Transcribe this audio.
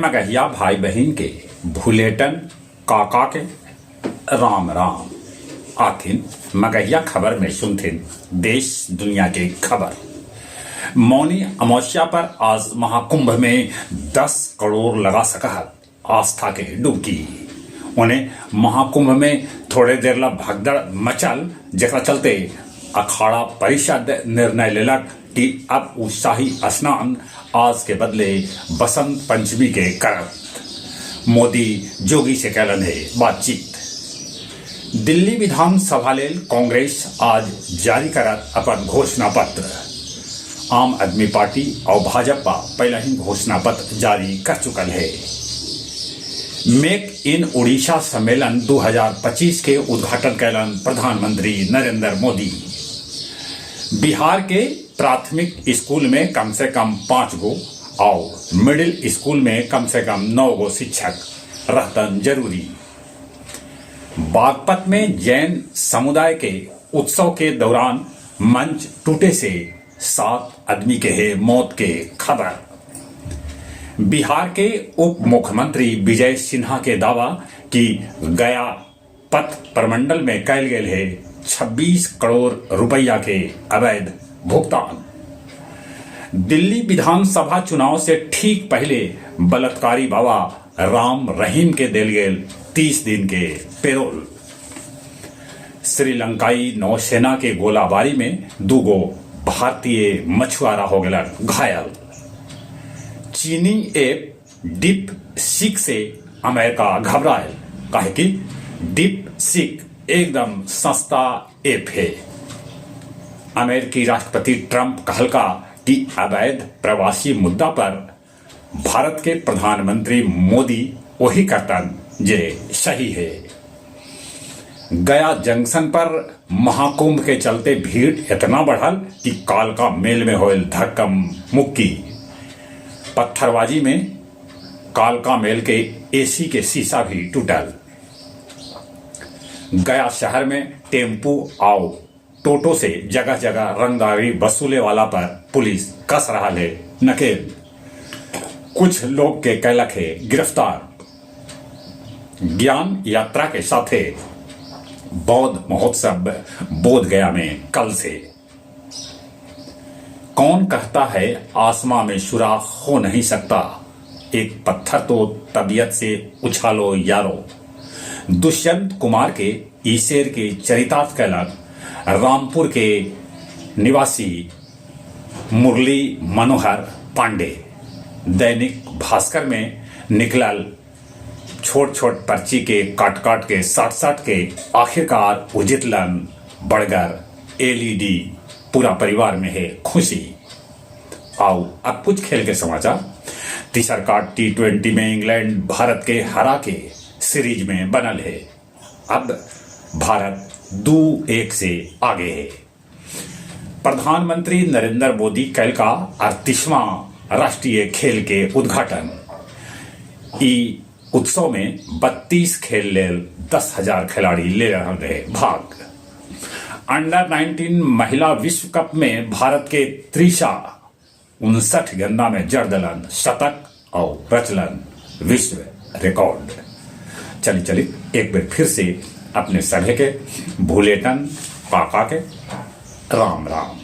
मगहिया भाई बहन के भूलेटन काका के राम राम। आखिर मगहिया खबर में सुनथिन देश दुनिया के खबर। मौनी अमावस्या पर आज महाकुंभ में 10 करोड़ लगा सका आस्था के डुबकी। उन्हें महाकुंभ में थोड़े देर ला भगदड़ मचल, जरा चलते अखाड़ा परिषद निर्णय लेलक कि अब उत्साही स्नान आज के बदले बसंत पंचमी के करत। मोदी जोगी से कैलन है बातचीत। दिल्ली विधानसभा लेल कांग्रेस आज जारी करत अपन घोषणा पत्र। आम आदमी पार्टी और भाजपा पहले ही घोषणा पत्र जारी कर चुकल है। मेक इन उड़ीसा सम्मेलन 2025 के उद्घाटन कैलन प्रधानमंत्री नरेंद्र मोदी। बिहार के प्राथमिक स्कूल में कम से कम 5 गो और मिडिल स्कूल में कम से कम 9 गो शिक्षक रहतन जरूरी। बागपत में जैन समुदाय के उत्सव के दौरान मंच टूटे से 7 आदमी के है मौत के खबर। बिहार के उप मुख्यमंत्री विजय सिन्हा के दावा कि गया पथ प्रमंडल में कैल गेल है 26 करोड़ रुपया के अवैध भुगतान। दिल्ली विधानसभा चुनाव से ठीक पहले बलात्कारी बाबा राम रहीम के दिल गेल 30 दिन के पेरोल। श्रीलंकाई नौसेना के गोलाबारी में 2 गो भारतीय मछुआरा हो गया घायल। चीनी ऐप डीप सीक से अमेरिका घबराए, कहे कि डीप सीक एकदम सस्ता ऐप है। अमेरिकी राष्ट्रपति ट्रंप कहलका कि अवैध प्रवासी मुद्दा पर भारत के प्रधानमंत्री मोदी वही करतन जे सही है। गया जंक्शन पर महाकुंभ के चलते भीड़ इतना बढ़ल कि कालका मेल में होल धक्कम मुक्की। पत्थरबाजी में कालका मेल के एसी के शीशा भी टूटल। गया शहर में टेम्पू और टोटो से जगह जगह रंगदारी वसूले वाला पर पुलिस कस रहा है नकेल। कुछ लोग के कैलक है गिरफ्तार। ज्ञान यात्रा के साथ बौद्ध महोत्सव बोध गया में कल से। कौन कहता है आसमां में सुराख हो नहीं सकता, एक पत्थर तो तबीयत से उछालो यारो। दुष्यंत कुमार के ईशेर के चरितार्थ कैलक रामपुर के निवासी मुरली मनोहर पांडे। दैनिक भास्कर में निकलल छोट छोट पर्ची के काट काट के साट के आखिरकार उजितलन बड़गर एलईडी। पूरा परिवार में है खुशी। आओ अब कुछ खेल के समाचार। तीसर का T20 में इंग्लैंड भारत के हरा के सीरीज में बनल है। अब भारत 2-1 से आगे है। प्रधानमंत्री नरेंद्र मोदी कल का 38वां राष्ट्रीय खेल के उद्घाटन। ई उत्सव में 32 खेल लेल 10,000 खिलाड़ी ले रहे भाग। अंडर 19 महिला विश्व कप में भारत के त्रिशा 59 गेंदा में जड़ दलन शतक और रचलन विश्व रिकॉर्ड। चली एक बार फिर से अपने सभी के भूलेटन काका के राम राम।